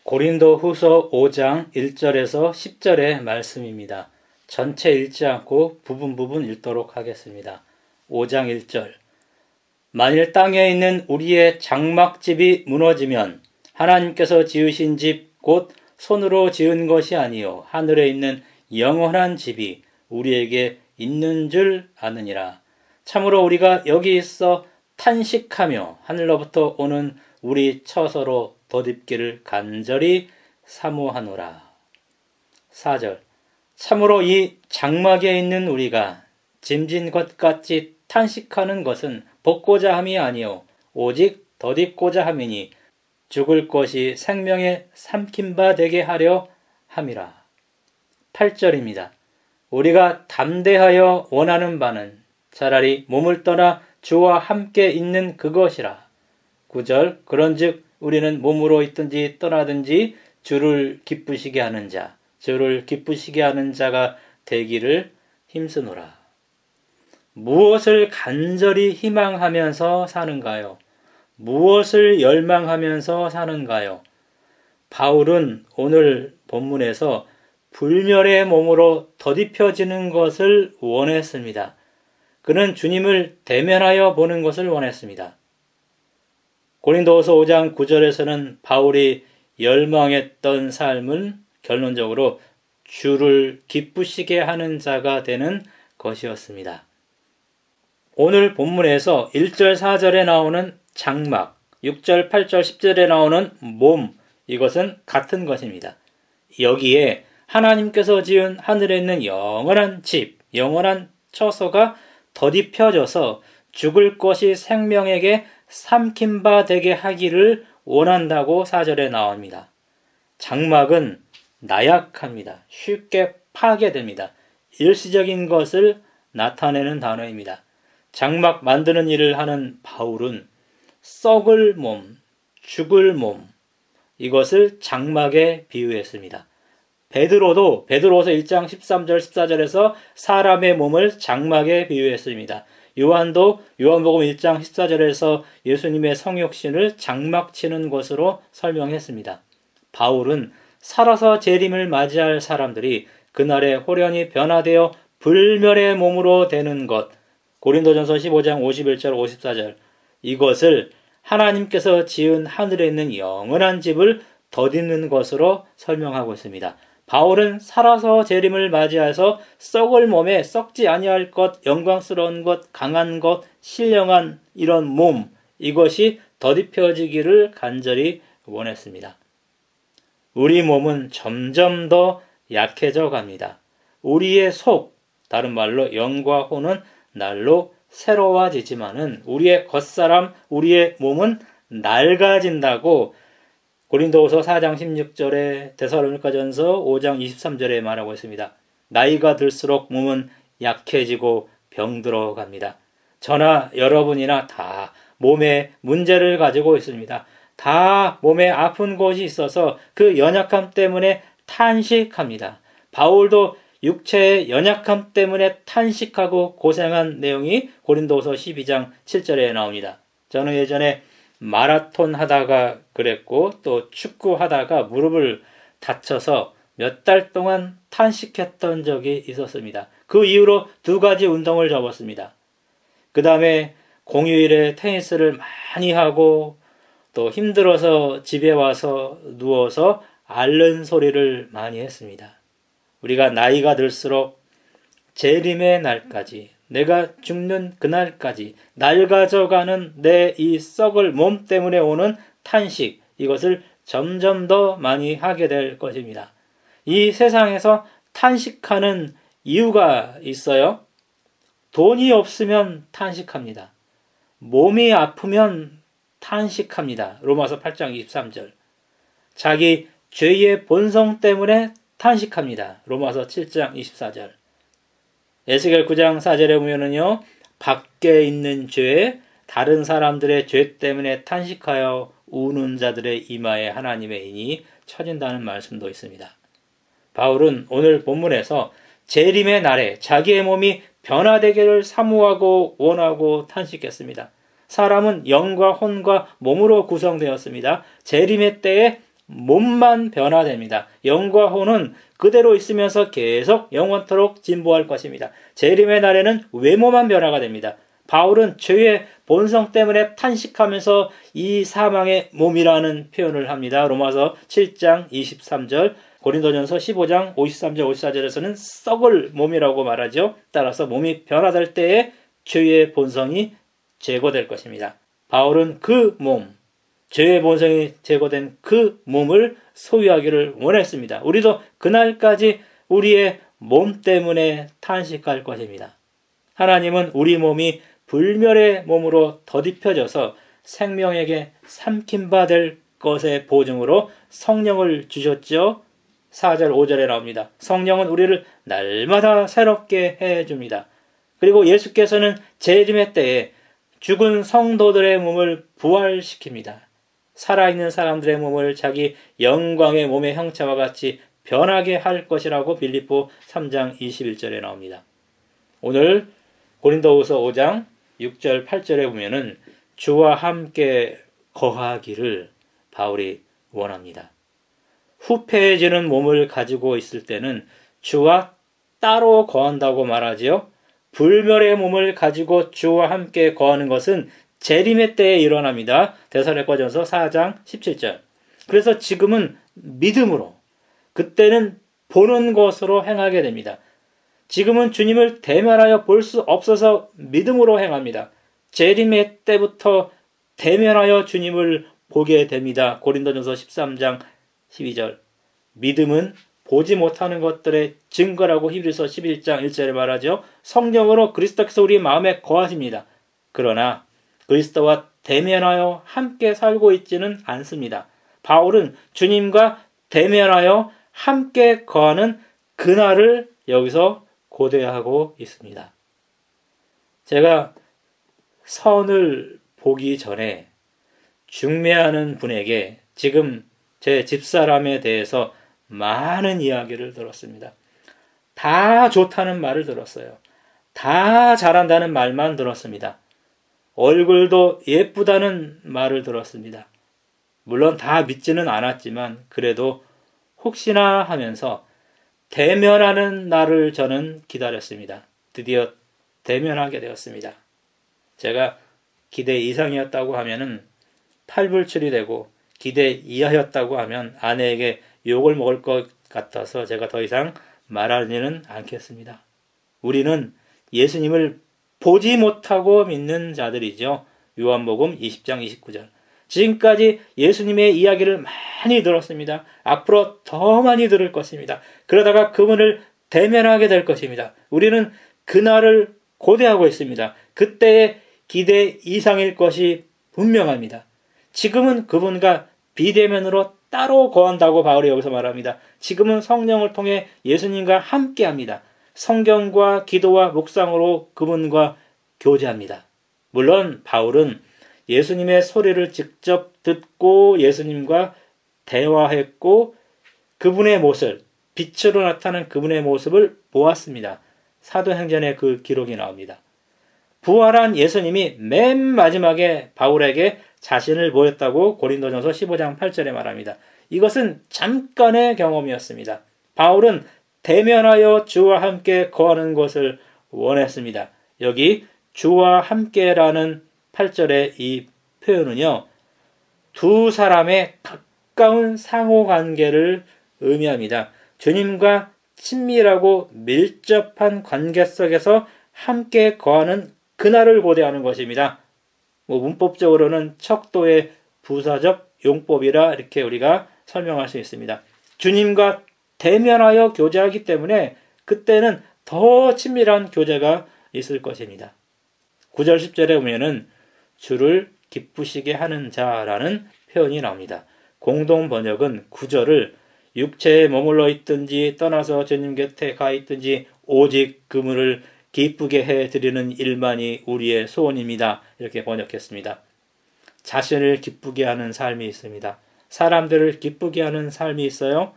고린도후서 5장 1절에서 10절의 말씀입니다. 전체 읽지 않고 부분 읽도록 하겠습니다. 5장 1절. 만일 땅에 있는 우리의 장막집이 무너지면 하나님께서 지으신 집 곧 손으로 지은 것이 아니요 하늘에 있는 영원한 집이 우리에게 있는 줄 아느니라. 참으로 우리가 여기 있어 탄식하며 하늘로부터 오는 우리 처소로 덧입기를 간절히 사모하노라. 4절. 참으로 이 장막에 있는 우리가 짐진 것 같이 탄식하는 것은 벗고자 함이 아니요 오직 덧입고자 함이니 죽을 것이 생명에 삼킨 바 되게 하려 함이라. 8절입니다. 우리가 담대하여 원하는 바는 차라리 몸을 떠나 주와 함께 있는 그것이라. 9절. 그런즉 우리는 몸으로 있든지 떠나든지 주를 기쁘시게 하는 자, 주를 기쁘시게 하는 자가 되기를 힘쓰노라. 무엇을 간절히 희망하면서 사는가요? 무엇을 열망하면서 사는가요? 바울은 오늘 본문에서 불멸의 몸으로 덧입혀지는 것을 원했습니다. 그는 주님을 대면하여 보는 것을 원했습니다. 고린도후서 5장 9절에서는 바울이 열망했던 삶은 결론적으로 주를 기쁘시게 하는 자가 되는 것이었습니다. 오늘 본문에서 1절 4절에 나오는 장막, 6절 8절 10절에 나오는 몸, 이것은 같은 것입니다. 여기에 하나님께서 지은 하늘에 있는 영원한 집, 영원한 처소가 덧입혀져서 죽을 것이 생명에게 삼킨 바 되게 하기를 원한다고 4절에 나옵니다. 장막은 나약합니다. 쉽게 파괴됩니다. 일시적인 것을 나타내는 단어입니다. 장막 만드는 일을 하는 바울은 썩을 몸, 죽을 몸, 이것을 장막에 비유했습니다. 베드로서 1장 13절 14절에서 사람의 몸을 장막에 비유했습니다. 요한도 요한복음 1장 14절에서 예수님의 성육신을 장막치는 것으로 설명했습니다. 바울은 살아서 재림을 맞이할 사람들이 그날에 홀연히 변화되어 불멸의 몸으로 되는 것, 고린도전서 15장 51절 54절, 이것을 하나님께서 지은 하늘에 있는 영원한 집을 덧입는 것으로 설명하고 있습니다. 바울은 살아서 재림을 맞이해서 썩을 몸에 썩지 아니할 것, 영광스러운 것, 강한 것, 신령한 이런 몸, 이것이 덧입혀지기를 간절히 원했습니다. 우리 몸은 점점 더 약해져 갑니다. 우리의 속, 다른 말로 영과 혼은 날로 새로워지지만은 우리의 겉사람, 우리의 몸은 낡아진다고 고린도후서 4장 16절에 데살로니가전서 5장 23절에 말하고 있습니다. 나이가 들수록 몸은 약해지고 병들어 갑니다. 저나 여러분이나 다 몸에 문제를 가지고 있습니다. 다 몸에 아픈 곳이 있어서 그 연약함 때문에 탄식합니다. 바울도 육체의 연약함 때문에 탄식하고 고생한 내용이 고린도서 12장 7절에 나옵니다. 저는 예전에 마라톤 하다가 그랬고 또 축구 하다가 무릎을 다쳐서 몇 달 동안 탄식했던 적이 있었습니다. 그 이후로 2가지 운동을 접었습니다. 그 다음에 공휴일에 테니스를 많이 하고 또 힘들어서 집에 와서 누워서 앓는 소리를 많이 했습니다. 우리가 나이가 들수록 재림의 날까지, 내가 죽는 그날까지 낡아져가는 내 이 썩을 몸 때문에 오는 탄식, 이것을 점점 더 많이 하게 될 것입니다. 이 세상에서 탄식하는 이유가 있어요. 돈이 없으면 탄식합니다. 몸이 아프면 탄식합니다. 로마서 8장 23절. 자기 죄의 본성 때문에 탄식합니다. 로마서 7장 24절. 에스겔 9장 4절에 보면은요, 밖에 있는 죄, 다른 사람들의 죄 때문에 탄식하여 우는 자들의 이마에 하나님의 인이 쳐진다는 말씀도 있습니다. 바울은 오늘 본문에서 재림의 날에 자기의 몸이 변화되기를 사모하고 원하고 탄식했습니다. 사람은 영과 혼과 몸으로 구성되었습니다. 재림의 때에 몸만 변화됩니다. 영과 혼은 그대로 있으면서 계속 영원토록 진보할 것입니다. 재림의 날에는 외모만 변화가 됩니다. 바울은 죄의 본성 때문에 탄식하면서 이 사망의 몸이라는 표현을 합니다. 로마서 7장 23절, 고린도전서 15장 53절 54절에서는 썩을 몸이라고 말하죠. 따라서 몸이 변화될 때에 죄의 본성이 제거될 것입니다. 바울은 그 몸, 죄의 본성이 제거된 그 몸을 소유하기를 원했습니다. 우리도 그날까지 우리의 몸 때문에 탄식할 것입니다. 하나님은 우리 몸이 불멸의 몸으로 더딥혀져서 생명에게 삼킴바 될 것의 보증으로 성령을 주셨죠. 4절 5절에 나옵니다. 성령은 우리를 날마다 새롭게 해줍니다. 그리고 예수께서는 재림의 때에 죽은 성도들의 몸을 부활시킵니다. 살아있는 사람들의 몸을 자기 영광의 몸의 형체와 같이 변하게 할 것이라고 빌립보 3장 21절에 나옵니다. 오늘 고린도후서 5장 6절 8절에 보면은 주와 함께 거하기를 바울이 원합니다. 후패해지는 몸을 가지고 있을 때는 주와 따로 거한다고 말하지요. 불멸의 몸을 가지고 주와 함께 거하는 것은 재림의 때에 일어납니다. 데살로니가전서 4장 17절. 그래서 지금은 믿음으로, 그때는 보는 것으로 행하게 됩니다. 지금은 주님을 대면하여 볼 수 없어서 믿음으로 행합니다. 재림의 때부터 대면하여 주님을 보게 됩니다. 고린도전서 13장 12절. 믿음은 보지 못하는 것들의 증거라고 히브리서 11장 1절에 말하죠. 성령으로 그리스도께서 우리 마음에 거하십니다. 그러나 그리스도와 대면하여 함께 살고 있지는 않습니다. 바울은 주님과 대면하여 함께 거하는 그날을 여기서 고대하고 있습니다. 제가 선을 보기 전에 중매하는 분에게 지금 제 집사람에 대해서 많은 이야기를 들었습니다. 다 좋다는 말을 들었어요. 다 잘한다는 말만 들었습니다. 얼굴도 예쁘다는 말을 들었습니다. 물론 다 믿지는 않았지만 그래도 혹시나 하면서 대면하는 날을 저는 기다렸습니다. 드디어 대면하게 되었습니다. 제가 기대 이상이었다고 하면은 팔불출이 되고 기대 이하였다고 하면 아내에게 욕을 먹을 것 같아서 제가 더 이상 말하지는 않겠습니다. 우리는 예수님을 보지 못하고 믿는 자들이죠. 요한복음 20장 29절. 지금까지 예수님의 이야기를 많이 들었습니다. 앞으로 더 많이 들을 것입니다. 그러다가 그분을 대면하게 될 것입니다. 우리는 그날을 고대하고 있습니다. 그때의 기대 이상일 것이 분명합니다. 지금은 그분과 비대면으로 따로 거한다고 바울이 여기서 말합니다. 지금은 성령을 통해 예수님과 함께합니다. 성경과 기도와 묵상으로 그분과 교제합니다. 물론 바울은 예수님의 소리를 직접 듣고 예수님과 대화했고 그분의 모습, 빛으로 나타난 그분의 모습을 보았습니다. 사도행전에 그 기록이 나옵니다. 부활한 예수님이 맨 마지막에 바울에게 자신을 보였다고 고린도전서 15장 8절에 말합니다. 이것은 잠깐의 경험이었습니다. 바울은 대면하여 주와 함께 거하는 것을 원했습니다. 여기 주와 함께라는 8절의 이 표현은요, 두 사람의 가까운 상호관계를 의미합니다. 주님과 친밀하고 밀접한 관계 속에서 함께 거하는 그날을 고대하는 것입니다. 문법적으로는 척도의 부사적 용법이라 이렇게 우리가 설명할 수 있습니다. 주님과 대면하여 교제하기 때문에 그때는 더 친밀한 교제가 있을 것입니다. 9절 10절에 보면은 주를 기쁘시게 하는 자라는 표현이 나옵니다. 공동 번역은 9절을 육체에 머물러 있든지 떠나서 주님 곁에 가 있든지 오직 그분을 기쁘게 해드리는 일만이 우리의 소원입니다. 이렇게 번역했습니다. 자신을 기쁘게 하는 삶이 있습니다. 사람들을 기쁘게 하는 삶이 있어요.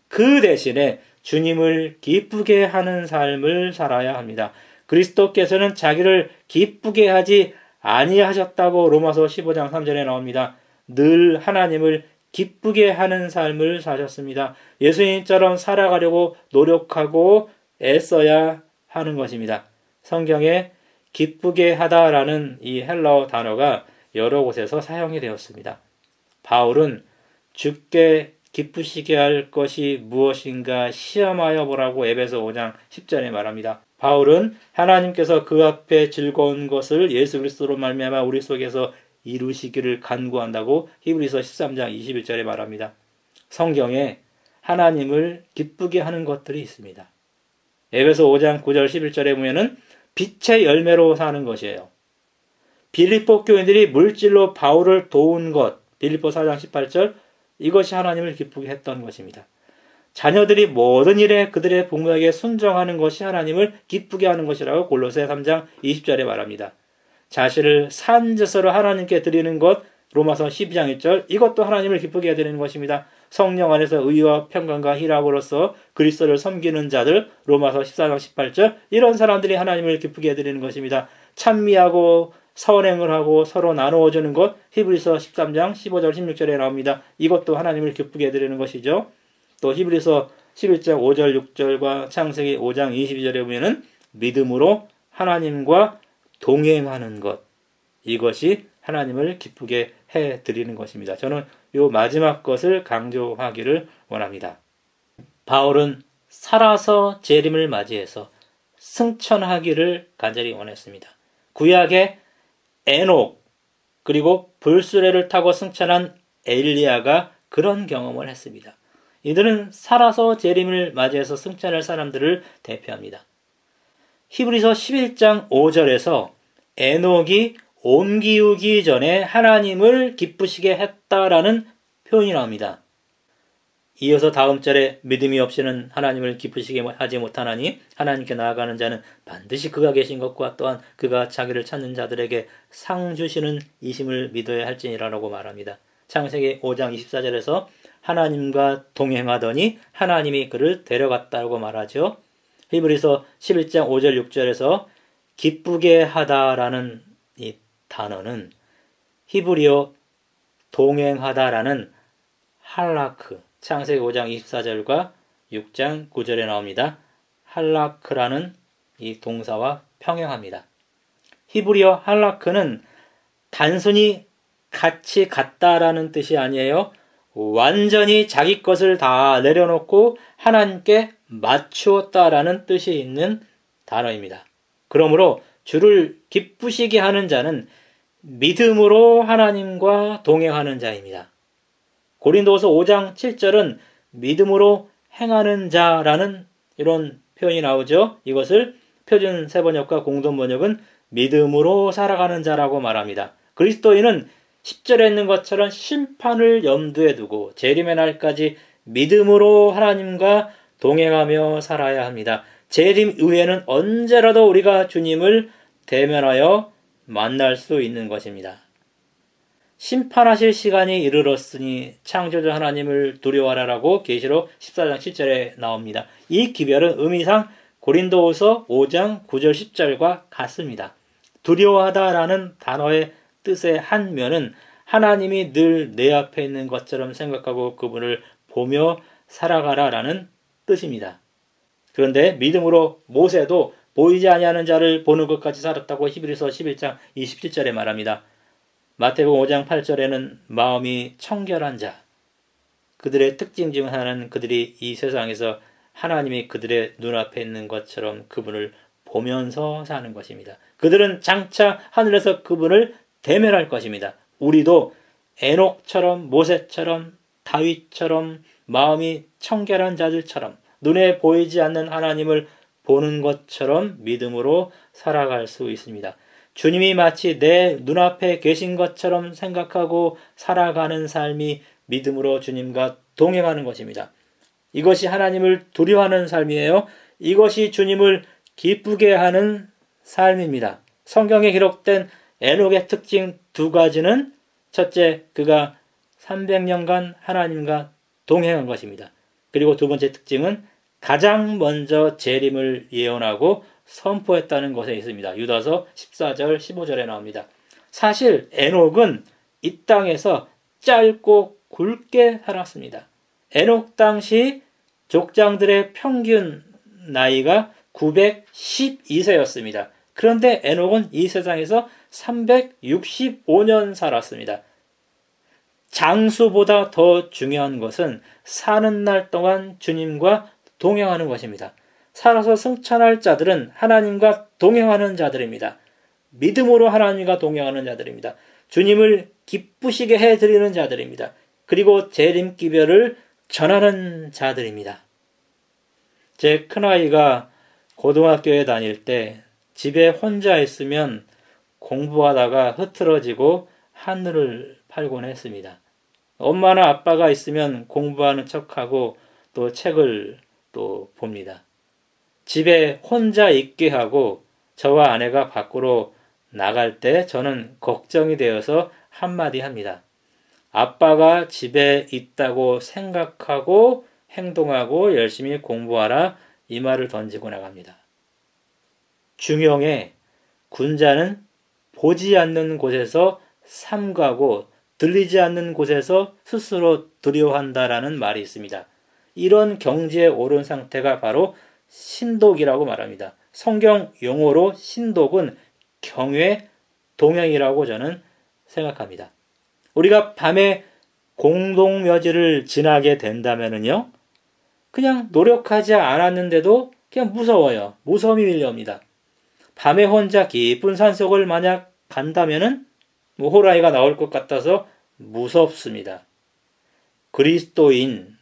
그 대신에 주님을 기쁘게 하는 삶을 살아야 합니다. 그리스도께서는 자기를 기쁘게 하지 아니하셨다고 로마서 15장 3절에 나옵니다. 늘 하나님을 기쁘게 하는 삶을 사셨습니다. 예수님처럼 살아가려고 노력하고 애써야 하는 것입니다. 성경에 기쁘게 하다라는 이 헬라어 단어가 여러 곳에서 사용이 되었습니다. 바울은 주께 기쁘시게 할 것이 무엇인가 시험하여 보라고 에베소 5장 10절에 말합니다. 바울은 하나님께서 그 앞에 즐거운 것을 예수 그리스도로 말미암아 우리 속에서 이루시기를 간구한다고 히브리서 13장 21절에 말합니다. 성경에 하나님을 기쁘게 하는 것들이 있습니다. 에베소 5장 9절 11절에 보면은 빛의 열매로 사는 것이에요. 빌립보 교인들이 물질로 바울을 도운 것, 빌립보 4장 18절, 이것이 하나님을 기쁘게 했던 것입니다. 자녀들이 모든 일에 그들의 부모에게 순종하는 것이 하나님을 기쁘게 하는 것이라고 골로새 3장 20절에 말합니다. 자신을 산제사로 하나님께 드리는 것, 로마서 12장 1절, 이것도 하나님을 기쁘게 해드리는 것입니다. 성령 안에서 의와 평강과 희락으로서 그리스도를 섬기는 자들, 로마서 14장 18절, 이런 사람들이 하나님을 기쁘게 해드리는 것입니다. 찬미하고 선행을 하고 서로 나누어주는 것, 히브리서 13장 15절 16절에 나옵니다. 이것도 하나님을 기쁘게 해드리는 것이죠. 또 히브리서 11장 5절 6절과 창세기 5장 22절에 보면은 믿음으로 하나님과 동행하는 것, 이것이 하나님을 기쁘게 해드리는 것입니다. 저는 이 마지막 것을 강조하기를 원합니다. 바울은 살아서 재림을 맞이해서 승천하기를 간절히 원했습니다. 구약의 에녹, 그리고 불수레를 타고 승천한 엘리야가 그런 경험을 했습니다. 이들은 살아서 재림을 맞이해서 승천할 사람들을 대표합니다. 히브리서 11장 5절에서 에녹이 옮기우기 전에 하나님을 기쁘시게 했다라는 표현이 나옵니다. 이어서 다음 절에 믿음이 없이는 하나님을 기쁘시게 하지 못하나니 하나님께 나아가는 자는 반드시 그가 계신 것과 또한 그가 자기를 찾는 자들에게 상 주시는 이심을 믿어야 할지니라라고 말합니다. 창세기 5장 24절에서 하나님과 동행하더니 하나님이 그를 데려갔다고 말하죠. 히브리서 11장 5절 6절에서 기쁘게 하다라는 이 단어는 히브리어 동행하다라는 할라크, 창세기 5장 24절과 6장 9절에 나옵니다. 할라크라는 이 동사와 평행합니다. 히브리어 할라크는 단순히 같이 갔다라는 뜻이 아니에요. 완전히 자기 것을 다 내려놓고 하나님께 맞추었다라는 뜻이 있는 단어입니다. 그러므로 주를 기쁘시게 하는 자는 믿음으로 하나님과 동행하는 자입니다. 고린도후서 5장 7절은 믿음으로 행하는 자라는 이런 표현이 나오죠. 이것을 표준 세번역과 공동 번역은 믿음으로 살아가는 자라고 말합니다. 그리스도인은 10절에 있는 것처럼 심판을 염두에 두고 재림의 날까지 믿음으로 하나님과 동행하며 살아야 합니다. 재림 이후에는 언제라도 우리가 주님을 대면하여 만날 수 있는 것입니다. 심판하실 시간이 이르렀으니 창조주 하나님을 두려워하라라고 계시록 14장 7절에 나옵니다. 이 기별은 의미상 고린도후서 5장 9절 10절과 같습니다. 두려워하다라는 단어의 뜻의 한 면은 하나님이 늘 내 앞에 있는 것처럼 생각하고 그분을 보며 살아가라라는 뜻입니다. 그런데 믿음으로 모세도 보이지 아니하는 자를 보는 것까지 살았다고 히브리서 11장 27절에 말합니다. 마태복음 5장 8절에는 마음이 청결한 자, 그들의 특징 중 하나는 그들이 이 세상에서 하나님이 그들의 눈앞에 있는 것처럼 그분을 보면서 사는 것입니다. 그들은 장차 하늘에서 그분을 대면할 것입니다. 우리도 에녹처럼 모세처럼 다윗처럼 마음이 청결한 자들처럼 눈에 보이지 않는 하나님을 보는 것처럼 믿음으로 살아갈 수 있습니다. 주님이 마치 내 눈앞에 계신 것처럼 생각하고 살아가는 삶이 믿음으로 주님과 동행하는 것입니다. 이것이 하나님을 두려워하는 삶이에요. 이것이 주님을 기쁘게 하는 삶입니다. 성경에 기록된 에녹의 특징 두 가지는 첫째, 그가 300년간 하나님과 동행한 것입니다. 그리고 두 번째 특징은 가장 먼저 재림을 예언하고 선포했다는 것에 있습니다. 유다서 14절 15절에 나옵니다. 사실 에녹은 이 땅에서 짧고 굵게 살았습니다. 에녹 당시 족장들의 평균 나이가 912세였습니다. 그런데 에녹은 이 세상에서 365년 살았습니다. 장수보다 더 중요한 것은 사는 날 동안 주님과 동행하는 것입니다. 살아서 승천할 자들은 하나님과 동행하는 자들입니다. 믿음으로 하나님과 동행하는 자들입니다. 주님을 기쁘시게 해드리는 자들입니다. 그리고 재림기별을 전하는 자들입니다. 제 큰아이가 고등학교에 다닐 때 집에 혼자 있으면 공부하다가 흐트러지고 한눈을 팔곤 했습니다. 엄마나 아빠가 있으면 공부하는 척하고 또 책을 또 봅니다. 집에 혼자 있게 하고 저와 아내가 밖으로 나갈 때 저는 걱정이 되어서 한마디 합니다. 아빠가 집에 있다고 생각하고 행동하고 열심히 공부하라, 이 말을 던지고 나갑니다. 중용의 군자는 보지 않는 곳에서 삼가고 들리지 않는 곳에서 스스로 두려워한다라는 말이 있습니다. 이런 경지에 오른 상태가 바로 신독이라고 말합니다. 성경 용어로 신독은 경외, 동행이라고 저는 생각합니다. 우리가 밤에 공동묘지를 지나게 된다면요, 그냥 노력하지 않았는데도 그냥 무서워요. 무서움이 밀려옵니다. 밤에 혼자 깊은 산속을 만약 간다면은 호랑이가 나올 것 같아서 무섭습니다. 그리스도인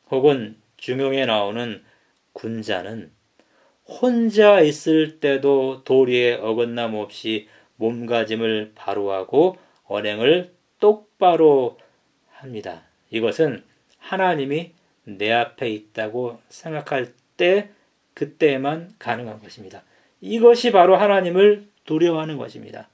혹은 중용에 나오는 군자는 혼자 있을 때도 도리에 어긋남 없이 몸가짐을 바로 하고 언행을 똑바로 합니다. 이것은 하나님이 내 앞에 있다고 생각할 때 그때만 가능한 것입니다. 이것이 바로 하나님을 두려워하는 것입니다.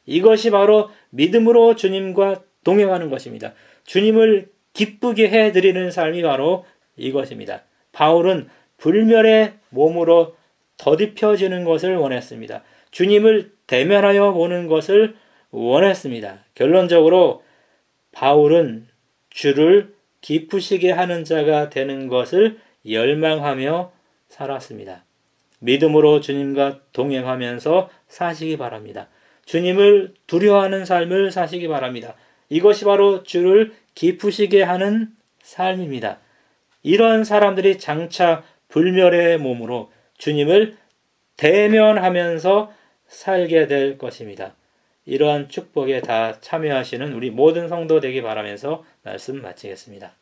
이것이 바로 믿음으로 주님과 동행하는 것입니다. 주님을 기쁘게 해드리는 삶이 바로 이것입니다. 바울은 불멸의 몸으로 더딥혀지는 것을 원했습니다. 주님을 대면하여 보는 것을 원했습니다. 결론적으로 바울은 주를 기쁘시게 하는 자가 되는 것을 열망하며 살았습니다. 믿음으로 주님과 동행하면서 사시기 바랍니다. 주님을 두려워하는 삶을 사시기 바랍니다. 이것이 바로 주를 기쁘시게 하는 삶입니다. 이런 사람들이 장차 불멸의 몸으로 주님을 대면하면서 살게 될 것입니다. 이러한 축복에 다 참여하시는 우리 모든 성도 되기 바라면서 말씀 마치겠습니다.